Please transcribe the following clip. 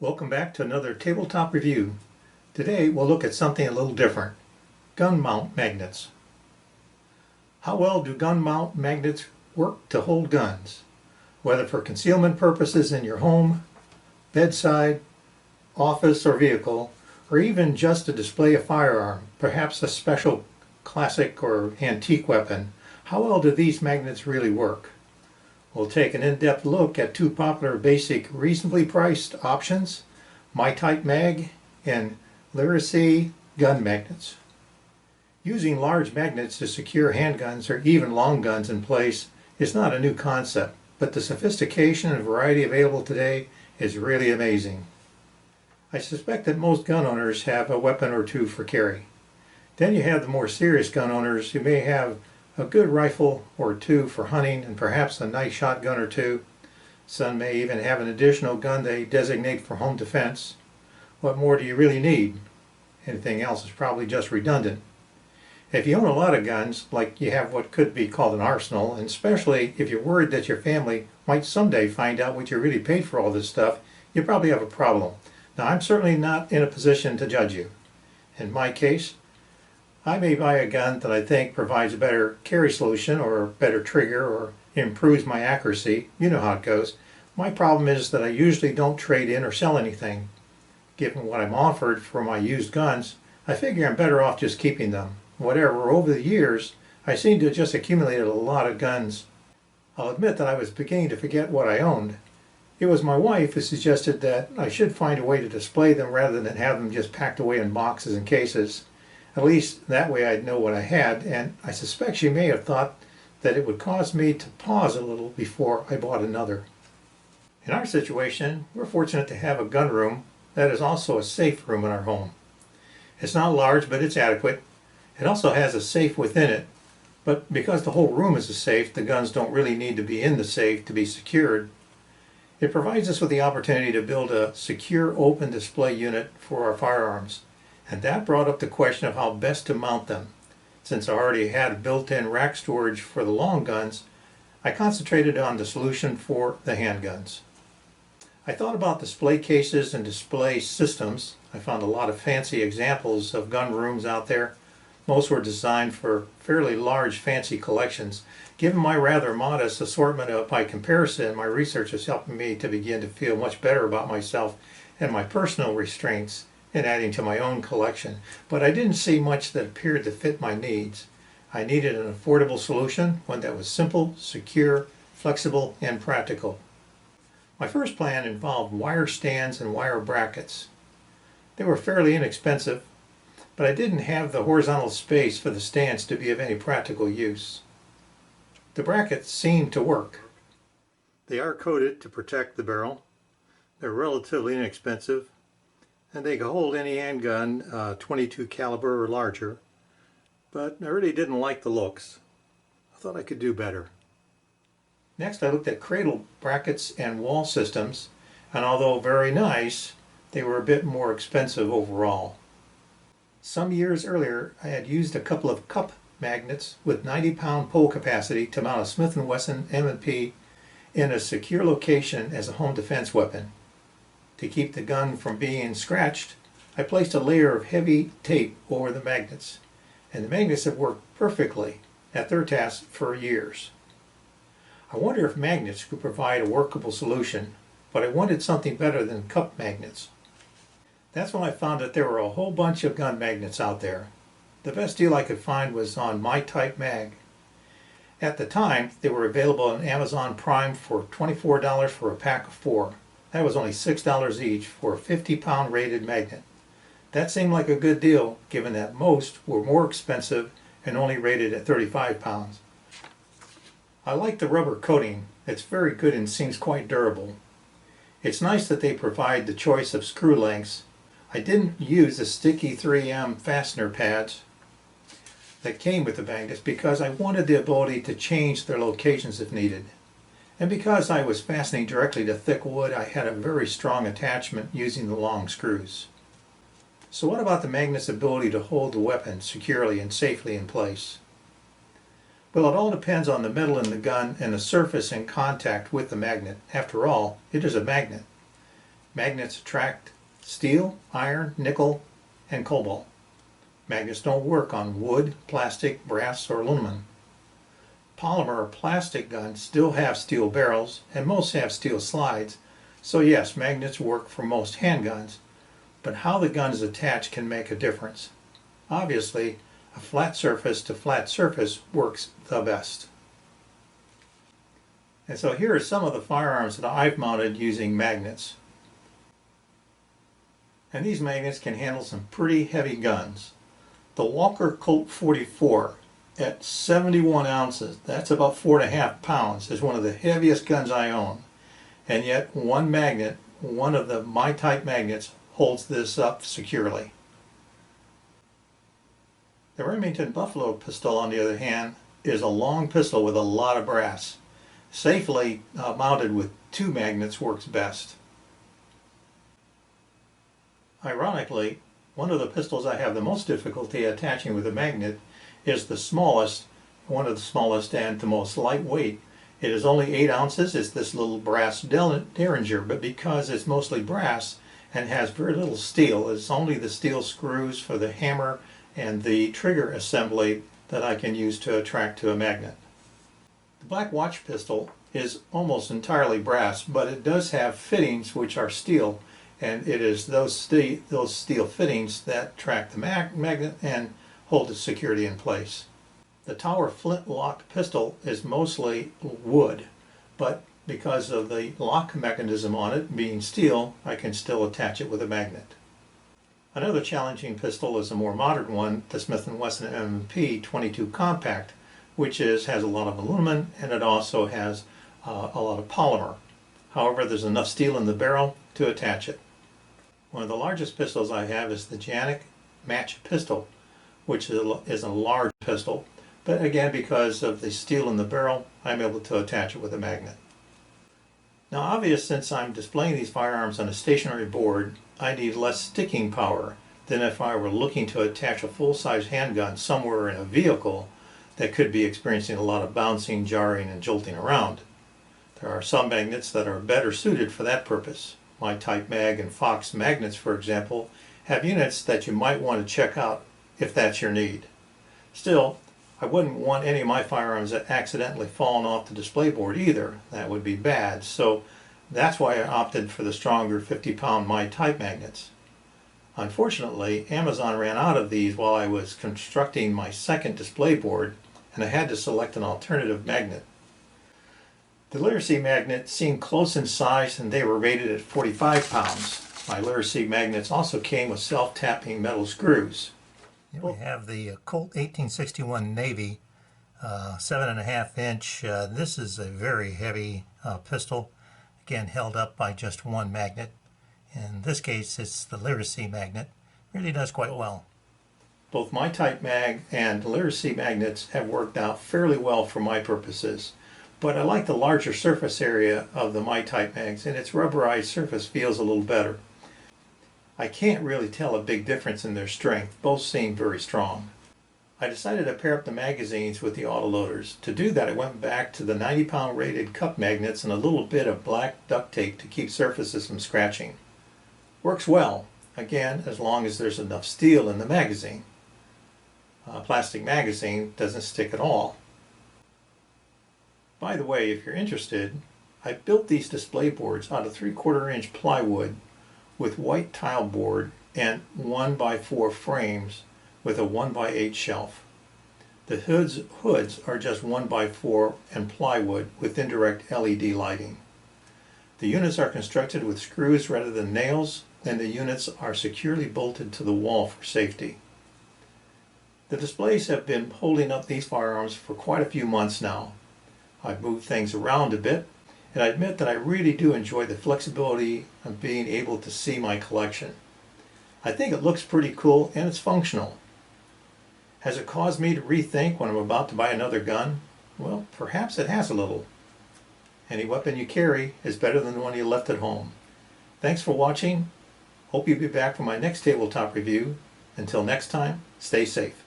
Welcome back to another tabletop review. Today we'll look at something a little different. Gun mount magnets. How well do gun mount magnets work to hold guns? Whether for concealment purposes in your home, bedside, office or vehicle, or even just to display a firearm, perhaps a special classic or antique weapon, how well do these magnets really work? We'll take an in-depth look at two popular basic reasonably priced options, MytypeMag and LIRISY gun magnets. Using large magnets to secure handguns or even long guns in place is not a new concept, but the sophistication and variety available today is really amazing. I suspect that most gun owners have a weapon or two for carry. Then you have the more serious gun owners who may have a good rifle or two for hunting and perhaps a nice shotgun or two. Some may even have an additional gun they designate for home defense. What more do you really need? Anything else is probably just redundant. If you own a lot of guns, like you have what could be called an arsenal, and especially if you're worried that your family might someday find out what you really paid for all this stuff, you probably have a problem. Now, I'm certainly not in a position to judge you. In my case, I may buy a gun that I think provides a better carry solution or a better trigger or improves my accuracy. You know how it goes. My problem is that I usually don't trade in or sell anything. Given what I'm offered for my used guns, I figure I'm better off just keeping them. Whatever, over the years, I seem to have just accumulated a lot of guns. I'll admit that I was beginning to forget what I owned. It was my wife who suggested that I should find a way to display them rather than have them just packed away in boxes and cases. At least that way I'd know what I had, and I suspect she may have thought that it would cause me to pause a little before I bought another. In our situation, we're fortunate to have a gun room that is also a safe room in our home. It's not large, but it's adequate. It also has a safe within it, but because the whole room is a safe, the guns don't really need to be in the safe to be secured. It provides us with the opportunity to build a secure open display unit for our firearms. And that brought up the question of how best to mount them. Since I already had built-in rack storage for the long guns, I concentrated on the solution for the handguns. I thought about display cases and display systems. I found a lot of fancy examples of gun rooms out there. Most were designed for fairly large fancy collections. Given my rather modest assortment by comparison, my research is helping me to begin to feel much better about myself and my personal restraints and adding to my own collection, but I didn't see much that appeared to fit my needs. I needed an affordable solution, one that was simple, secure, flexible, and practical. My first plan involved wire stands and wire brackets. They were fairly inexpensive, but I didn't have the horizontal space for the stands to be of any practical use. The brackets seemed to work. They are coated to protect the barrel. They're relatively inexpensive, and they can hold any handgun, 22 caliber or larger, but I really didn't like the looks. I thought I could do better. Next, I looked at cradle brackets and wall systems, and although very nice, they were a bit more expensive overall. Some years earlier, I had used a couple of cup magnets with 90-pound pull capacity to mount a Smith & Wesson M&P in a secure location as a home defense weapon. To keep the gun from being scratched, I placed a layer of heavy tape over the magnets, and the magnets have worked perfectly at their task for years. I wonder if magnets could provide a workable solution, but I wanted something better than cup magnets. That's when I found that there were a whole bunch of gun magnets out there. The best deal I could find was on MytypeMag. At the time, they were available on Amazon Prime for $24 for a pack of 4. That was only $6 each for a 50-pound rated magnet. That seemed like a good deal, given that most were more expensive and only rated at 35 pounds. I like the rubber coating. It's very good and seems quite durable. It's nice that they provide the choice of screw lengths. I didn't use the sticky 3M fastener pads that came with the magnets because I wanted the ability to change their locations if needed. And because I was fastening directly to thick wood, I had a very strong attachment using the long screws. So what about the magnet's ability to hold the weapon securely and safely in place? Well, it all depends on the metal in the gun and the surface in contact with the magnet. After all, it is a magnet. Magnets attract steel, iron, nickel, and cobalt. Magnets don't work on wood, plastic, brass, or aluminum. Polymer or plastic guns still have steel barrels, and most have steel slides, so yes, magnets work for most handguns, but how the gun is attached can make a difference. Obviously, a flat surface to flat surface works the best. And so here are some of the firearms that I've mounted using magnets. And these magnets can handle some pretty heavy guns. The Walker Colt 44 at 71 ounces, that's about 4.5 pounds, is one of the heaviest guns I own. And yet one magnet, one of the MyType magnets, holds this up securely. The Remington Buffalo pistol, on the other hand, is a long pistol with a lot of brass. Safely mounted with 2 magnets works best. Ironically, one of the pistols I have the most difficulty attaching with a magnet is the smallest, one of the smallest and the most lightweight. It is only 8 ounces. It's this little brass Derringer, but because it's mostly brass and has very little steel, it's only the steel screws for the hammer and the trigger assembly that I can use to attract to a magnet. The Blackwatch Pistol is almost entirely brass, but it does have fittings which are steel, and it is those steel fittings that track the magnet and hold its security in place. The Tower flint-locked pistol is mostly wood, but because of the lock mechanism on it being steel, I can still attach it with a magnet. Another challenging pistol is a more modern one, the Smith & Wesson M&P 22 Compact, which has a lot of aluminum, and it also has a lot of polymer. However, there's enough steel in the barrel to attach it. One of the largest pistols I have is the Janek match pistol, which is a large pistol, but again, because of the steel in the barrel, I'm able to attach it with a magnet. Now, obvious, since I'm displaying these firearms on a stationary board, I need less sticking power than if I were looking to attach a full-size handgun somewhere in a vehicle that could be experiencing a lot of bouncing, jarring, and jolting around. There are some magnets that are better suited for that purpose. MytypeMag and Fox magnets, for example, have units that you might want to check out if that's your need. Still, I wouldn't want any of my firearms that accidentally fallen off the display board either. That would be bad. So that's why I opted for the stronger 50-pound MyType magnets. Unfortunately, Amazon ran out of these while I was constructing my second display board, and I had to select an alternative magnet. The LIRISY magnets seemed close in size, and they were rated at 45 pounds. My LIRISY magnets also came with self-tapping metal screws. Here we have the Colt 1861 Navy 7.5 inch. This is a very heavy pistol, again held up by just one magnet. In this case, it's the LIRISY magnet. Really does quite well. Both MytypeMag and LIRISY magnets have worked out fairly well for my purposes, but I like the larger surface area of the MytypeMags, and its rubberized surface feels a little better. I can't really tell a big difference in their strength. Both seem very strong. I decided to pair up the magazines with the autoloaders. To do that, I went back to the 90-pound rated cup magnets and a little bit of black duct tape to keep surfaces from scratching. Works well, again, as long as there's enough steel in the magazine. A plastic magazine doesn't stick at all. By the way, if you're interested, I built these display boards out of 3/4 inch plywood with white tile board and 1x4 frames with a 1x8 shelf. The hoods are just 1x4 and plywood with indirect LED lighting. The units are constructed with screws rather than nails, and the units are securely bolted to the wall for safety. The displays have been holding up these firearms for quite a few months now. I've moved things around a bit, and I admit that I really do enjoy the flexibility of being able to see my collection. I think it looks pretty cool and it's functional. Has it caused me to rethink when I'm about to buy another gun? Well, perhaps it has a little. Any weapon you carry is better than the one you left at home. Thanks for watching. Hope you'll be back for my next tabletop review. Until next time, stay safe.